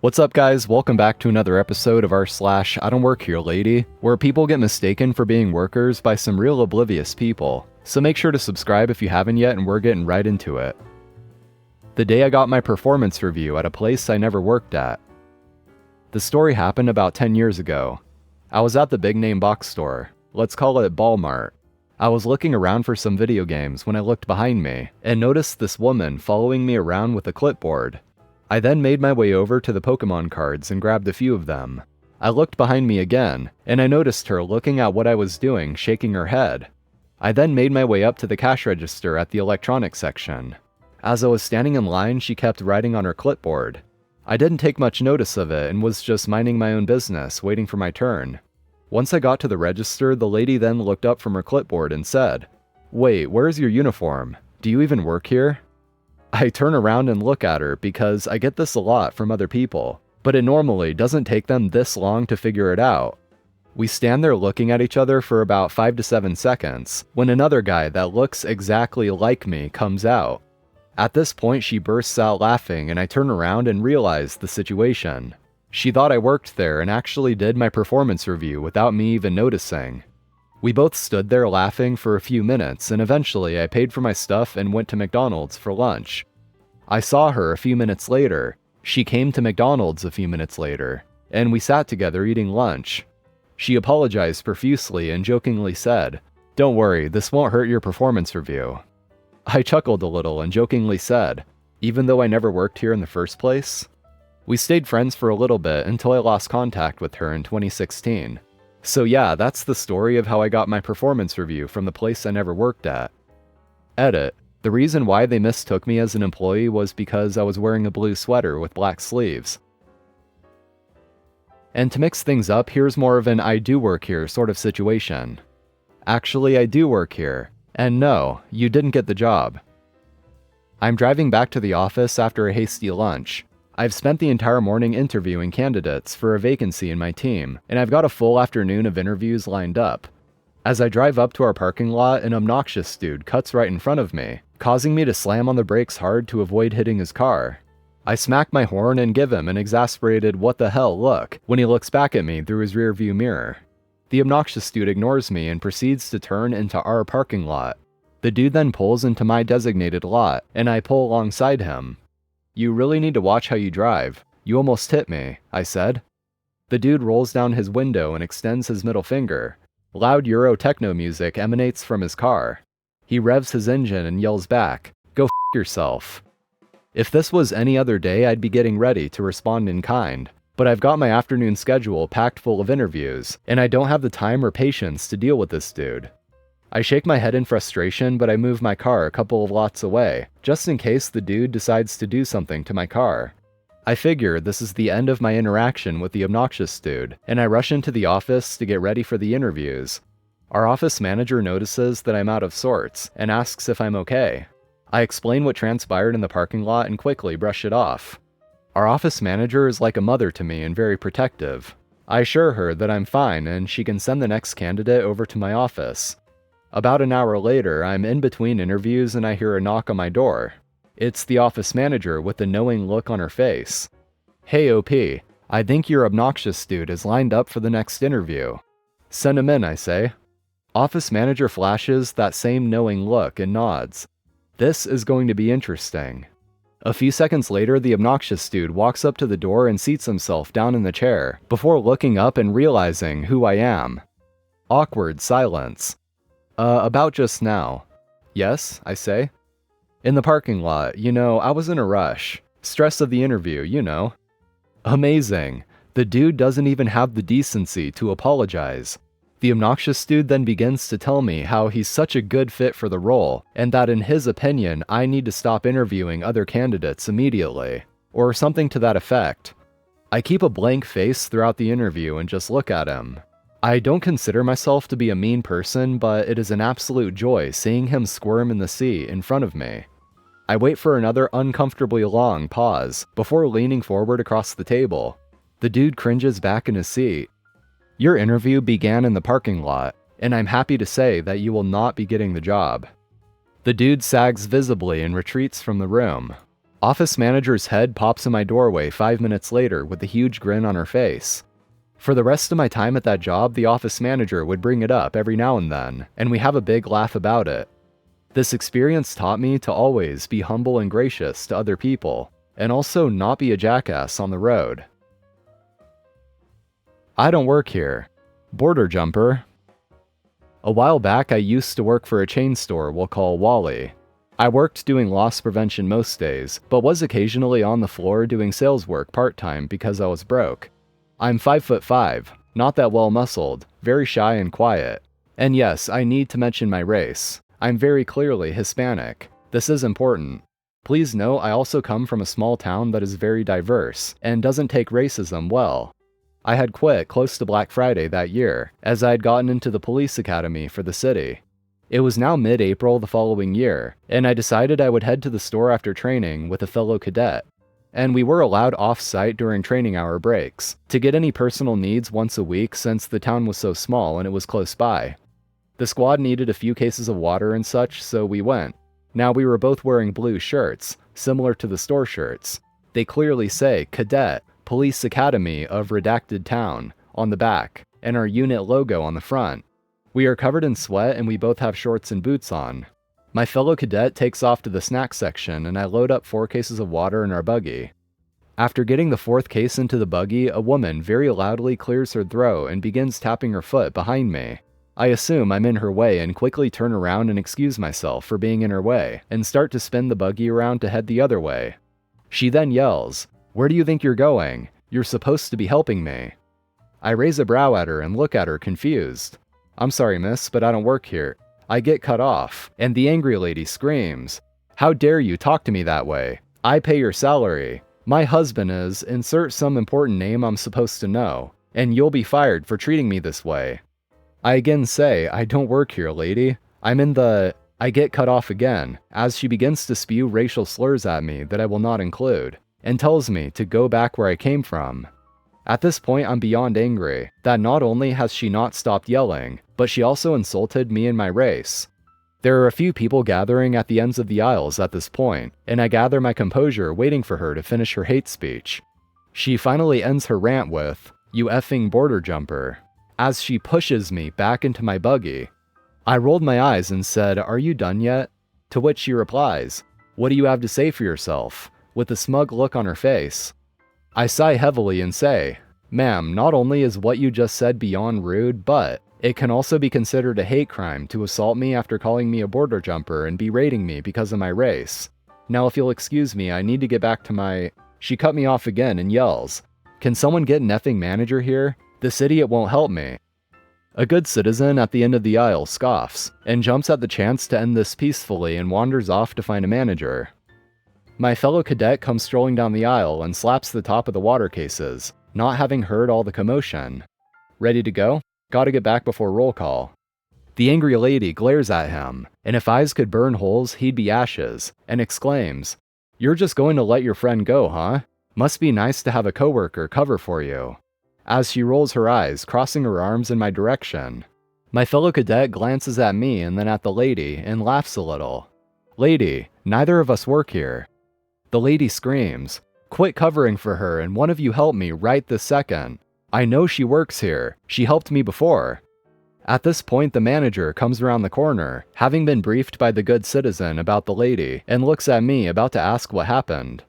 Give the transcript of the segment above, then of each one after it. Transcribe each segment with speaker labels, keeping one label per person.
Speaker 1: What's up, guys? Welcome back to another episode of r/IDontWorkHereLady, where people get mistaken for being workers by some real oblivious people. So make sure to subscribe if you haven't yet, and we're getting right into it. The day I got my performance review at a place I never worked at. The story happened about 10 years ago. I was at the big name box store. Let's call it Walmart. I was looking around for some video games when I looked behind me and noticed this woman following me around with a clipboard. I then made my way over to the Pokemon cards and grabbed a few of them. I looked behind me again, and I noticed her looking at what I was doing, shaking her head. I then made my way up to the cash register at the electronics section. As I was standing in line, she kept writing on her clipboard. I didn't take much notice of it and was just minding my own business, waiting for my turn. Once I got to the register, the lady then looked up from her clipboard and said, "Wait, where's your uniform? Do you even work here?" I turn around and look at her because I get this a lot from other people, but it normally doesn't take them this long to figure it out. We stand there looking at each other for about 5 to 7 seconds when another guy that looks exactly like me comes out. At this point, she bursts out laughing and I turn around and realize the situation. She thought I worked there and actually did my performance review without me even noticing. We both stood there laughing for a few minutes, and eventually I paid for my stuff and went to McDonald's for lunch. I saw her a few minutes later. She came to McDonald's a few minutes later, and we sat together eating lunch. She apologized profusely and jokingly said, "Don't worry, this won't hurt your performance review." I chuckled a little and jokingly said, "Even though I never worked here in the first place?" We stayed friends for a little bit until I lost contact with her in 2016. So yeah, that's the story of how I got my performance review from the place I never worked at. Edit. The reason why they mistook me as an employee was because I was wearing a blue sweater with black sleeves. And to mix things up, here's more of an I do work here sort of situation. Actually, I do work here. And no, you didn't get the job. I'm driving back to the office after a hasty lunch. I've spent the entire morning interviewing candidates for a vacancy in my team, and I've got a full afternoon of interviews lined up. As I drive up to our parking lot, an obnoxious dude cuts right in front of me, causing me to slam on the brakes hard to avoid hitting his car. I smack my horn and give him an exasperated "what the hell" look when he looks back at me through his rearview mirror. The obnoxious dude ignores me and proceeds to turn into our parking lot. The dude then pulls into my designated lot, and I pull alongside him. "You really need to watch how you drive. You almost hit me," I said. The dude rolls down his window and extends his middle finger. Loud Euro techno music emanates from his car. He revs his engine and yells back, "Go f*** yourself." If this was any other day, I'd be getting ready to respond in kind, but I've got my afternoon schedule packed full of interviews, and I don't have the time or patience to deal with this dude. I shake my head in frustration, but I move my car a couple of lots away, just in case the dude decides to do something to my car. I figure this is the end of my interaction with the obnoxious dude, and I rush into the office to get ready for the interviews. Our office manager notices that I'm out of sorts, and asks if I'm okay. I explain what transpired in the parking lot and quickly brush it off. Our office manager is like a mother to me and very protective. I assure her that I'm fine and she can send the next candidate over to my office. About an hour later, I'm in between interviews and I hear a knock on my door. It's the office manager with a knowing look on her face. "Hey OP, I think your obnoxious dude is lined up for the next interview." "Send him in," I say. Office manager flashes that same knowing look and nods. This is going to be interesting. A few seconds later, the obnoxious dude walks up to the door and seats himself down in the chair, before looking up and realizing who I am. Awkward silence. About just now." "Yes," I say. "In the parking lot, I was in a rush. Stress of the interview, Amazing. The dude doesn't even have the decency to apologize. The obnoxious dude then begins to tell me how he's such a good fit for the role, and that in his opinion, I need to stop interviewing other candidates immediately, or something to that effect. I keep a blank face throughout the interview and just look at him. I don't consider myself to be a mean person, but it is an absolute joy seeing him squirm in the seat in front of me. I wait for another uncomfortably long pause before leaning forward across the table. The dude cringes back in his seat. "Your interview began in the parking lot, and I'm happy to say that you will not be getting the job." The dude sags visibly and retreats from the room. Office manager's head pops in my doorway 5 minutes later with a huge grin on her face. For the rest of my time at that job, the office manager would bring it up every now and then, and we have a big laugh about it. This experience taught me to always be humble and gracious to other people, and also not be a jackass on the road. I don't work here. Border jumper. A while back, I used to work for a chain store we'll call Wally. I worked doing loss prevention most days, but was occasionally on the floor doing sales work part-time because I was broke. I'm 5'5", not that well-muscled, very shy and quiet. And yes, I need to mention my race. I'm very clearly Hispanic. This is important. Please note I also come from a small town that is very diverse and doesn't take racism well. I had quit close to Black Friday that year, as I had gotten into the police academy for the city. It was now mid-April the following year, and I decided I would head to the store after training with a fellow cadet. And we were allowed off-site during training hour breaks, to get any personal needs once a week since the town was so small and it was close by. The squad needed a few cases of water and such, so we went. Now we were both wearing blue shirts, similar to the store shirts. They clearly say Cadet, Police Academy of Redacted Town, on the back, and our unit logo on the front. We are covered in sweat and we both have shorts and boots on. My fellow cadet takes off to the snack section and I load up 4 cases of water in our buggy. After getting the 4th case into the buggy, a woman very loudly clears her throat and begins tapping her foot behind me. I assume I'm in her way and quickly turn around and excuse myself for being in her way and start to spin the buggy around to head the other way. She then yells, "Where do you think you're going? You're supposed to be helping me." I raise a brow at her and look at her confused. "I'm sorry, miss, but I don't work here." I get cut off, and the angry lady screams, "How dare you talk to me that way? I pay your salary. My husband is, insert some important name I'm supposed to know, and you'll be fired for treating me this way." I again say, "I don't work here, lady. I'm in the..." I get cut off again, as she begins to spew racial slurs at me that I will not include, and tells me to go back where I came from. At this point, I'm beyond angry, that not only has she not stopped yelling, but she also insulted me and my race. There are a few people gathering at the ends of the aisles at this point, and I gather my composure waiting for her to finish her hate speech. She finally ends her rant with, "You effing border jumper," as she pushes me back into my buggy. I rolled my eyes and said, "Are you done yet?" To which she replies, "What do you have to say for yourself?" with a smug look on her face. I sigh heavily and say, "Ma'am, not only is what you just said beyond rude, but it can also be considered a hate crime to assault me after calling me a border jumper and berating me because of my race. Now if you'll excuse me, I need to get back to my..." She cut me off again and yells, "Can someone get an effing manager here? This idiot won't help me." A good citizen at the end of the aisle scoffs, and jumps at the chance to end this peacefully and wanders off to find a manager. My fellow cadet comes strolling down the aisle and slaps the top of the water cases, not having heard all the commotion. "Ready to go? Gotta get back before roll call." The angry lady glares at him, and if eyes could burn holes, he'd be ashes, and exclaims, "You're just going to let your friend go, huh? Must be nice to have a coworker cover for you," as she rolls her eyes, crossing her arms in my direction. My fellow cadet glances at me and then at the lady and laughs a little. "Lady, neither of us work here." The lady screams, "Quit covering for her and one of you help me right this second. I know she works here. She helped me before." At this point, the manager comes around the corner, having been briefed by the good citizen about the lady, and looks at me about to ask what happened.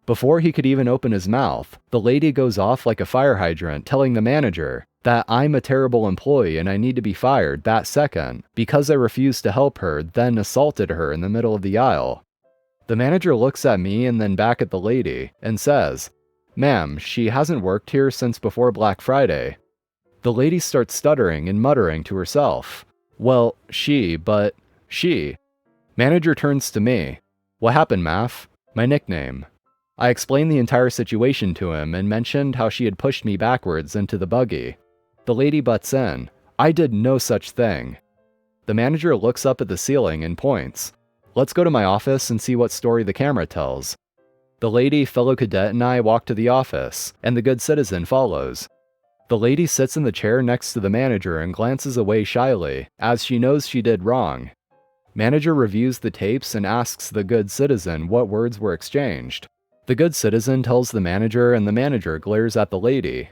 Speaker 1: Before he could even open his mouth, the lady goes off like a fire hydrant telling the manager that I'm a terrible employee and I need to be fired that second because I refused to help her, then assaulted her in the middle of the aisle. The manager looks at me and then back at the lady and says, "Ma'am, she hasn't worked here since before Black Friday." The lady starts stuttering and muttering to herself. "Well, she. Manager turns to me. "What happened, Maf?" My nickname. I explained the entire situation to him and mentioned how she had pushed me backwards into the buggy. The lady butts in. "I did no such thing." The manager looks up at the ceiling and points. "Let's go to my office and see what story the camera tells." The lady, fellow cadet, and I walk to the office, and the good citizen follows. The lady sits in the chair next to the manager and glances away shyly, as she knows she did wrong. Manager reviews the tapes and asks the good citizen what words were exchanged. The good citizen tells the manager, and the manager glares at the lady.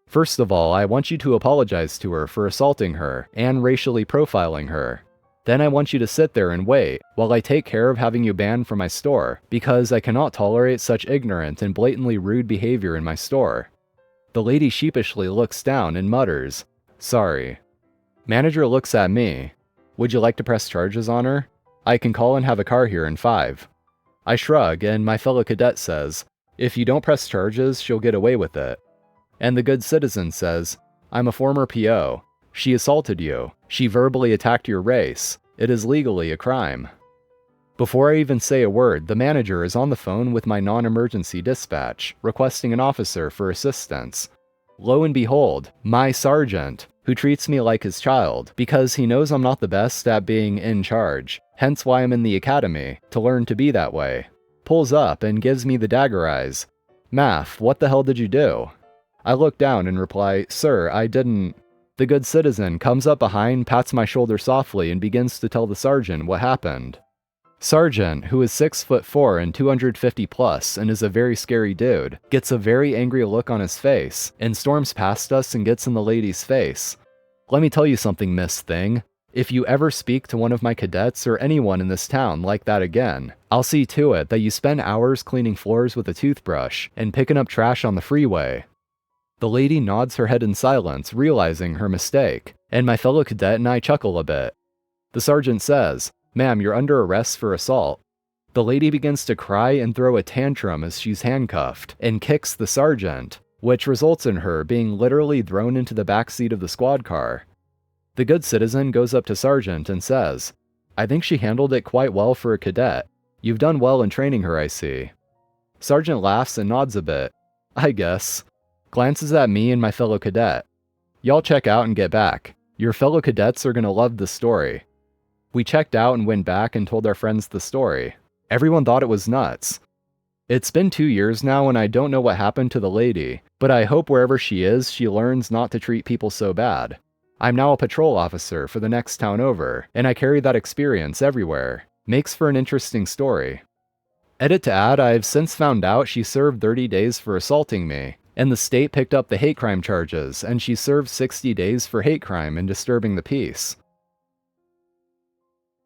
Speaker 1: First of all, I want you to apologize to her for assaulting her and racially profiling her. Then I want you to sit there and wait while I take care of having you banned from my store, because I cannot tolerate such ignorant and blatantly rude behavior in my store. The lady sheepishly looks down and mutters, "Sorry." Manager looks at me. "Would you like to press charges on her? I can call and have a car here in 5. I shrug, and my fellow cadet says, "If you don't press charges, she'll get away with it." And the good citizen says, "I'm a former PO. She assaulted you. She verbally attacked your race. It is legally a crime." Before I even say a word, the manager is on the phone with my non-emergency dispatch, requesting an officer for assistance. Lo and behold, my sergeant, who treats me like his child, because he knows I'm not the best at being in charge, hence why I'm in the academy, to learn to be that way, pulls up and gives me the dagger eyes. "Maff, what the hell did you do?" I look down and reply, "Sir, I didn't." The good citizen comes up behind, pats my shoulder softly, and begins to tell the sergeant what happened. Sergeant, who is 6'4" and 250 plus and is a very scary dude, gets a very angry look on his face and storms past us and gets in the lady's face. "Let me tell you something, Miss Thing. If you ever speak to one of my cadets or anyone in this town like that again, I'll see to it that you spend hours cleaning floors with a toothbrush and picking up trash on the freeway." The lady nods her head in silence, realizing her mistake, and my fellow cadet and I chuckle a bit. The sergeant says, "Ma'am, you're under arrest for assault." The lady begins to cry and throw a tantrum as she's handcuffed, and kicks the sergeant, which results in her being literally thrown into the backseat of the squad car. The good citizen goes up to sergeant and says, "I think she handled it quite well for a cadet. You've done well in training her, I see." Sergeant laughs and nods a bit. "I guess." Glances at me and my fellow cadet. "Y'all check out and get back. Your fellow cadets are gonna love this story." We checked out and went back and told our friends the story. Everyone thought it was nuts. It's been 2 years now and I don't know what happened to the lady, but I hope wherever she is, she learns not to treat people so bad. I'm now a patrol officer for the next town over, and I carry that experience everywhere. Makes for an interesting story. Edit to add, I've since found out she served 30 days for assaulting me, and the state picked up the hate crime charges, and she served 60 days for hate crime and disturbing the peace.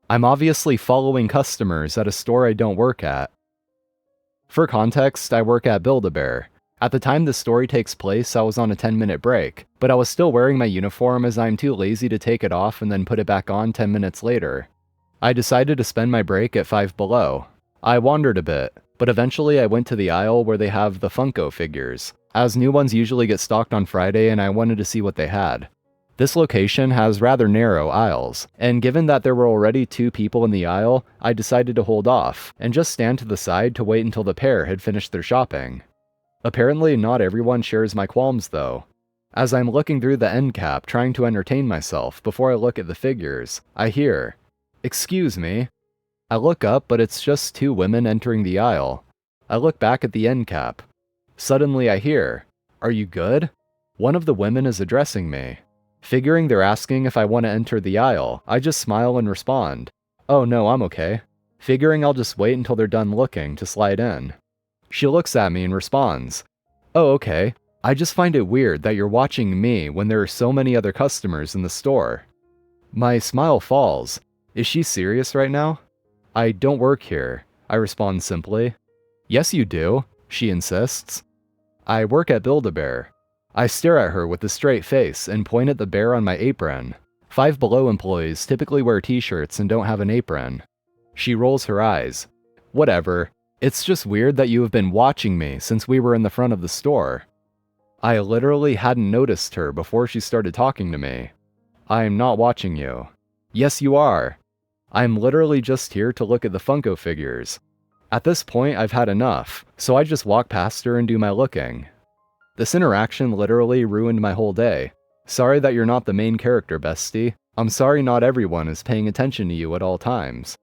Speaker 1: I'm obviously following customers at a store I don't work at. For context, I work at Build-A-Bear. At the time this story takes place, I was on a 10-minute break, but I was still wearing my uniform as I'm too lazy to take it off and then put it back on 10 minutes later. I decided to spend my break at Five Below. I wandered a bit, but eventually I went to the aisle where they have the Funko figures, as new ones usually get stocked on Friday and I wanted to see what they had. This location has rather narrow aisles, and given that there were already 2 people in the aisle, I decided to hold off and just stand to the side to wait until the pair had finished their shopping. Apparently not everyone shares my qualms though. As I'm looking through the end cap trying to entertain myself before I look at the figures, I hear, "Excuse me." I look up, but it's just 2 women entering the aisle. I look back at the end cap. Suddenly I hear, "Are you good?" One of the women is addressing me. Figuring they're asking if I want to enter the aisle, I just smile and respond, "Oh no, I'm okay." Figuring I'll just wait until they're done looking to slide in. She looks at me and responds, "Oh okay, I just find it weird that you're watching me when there are so many other customers in the store." My smile falls. Is she serious right now? "I don't work here," I respond simply. "Yes you do," she insists. "I work at Build-A-Bear." I stare at her with a straight face and point at the bear on my apron. Five Below employees typically wear t-shirts and don't have an apron. She rolls her eyes. "Whatever. It's just weird that you have been watching me since we were in the front of the store." I literally hadn't noticed her before she started talking to me. "I'm not watching you." "Yes, you are." "I'm literally just here to look at the Funko figures." At this point, I've had enough, so I just walk past her and do my looking. This interaction literally ruined my whole day. Sorry that you're not the main character, bestie. I'm sorry not everyone is paying attention to you at all times.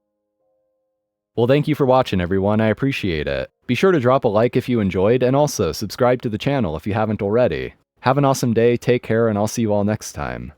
Speaker 1: Well, thank you for watching, everyone. I appreciate it. Be sure to drop a like if you enjoyed, and also subscribe to the channel if you haven't already. Have an awesome day, take care, and I'll see you all next time.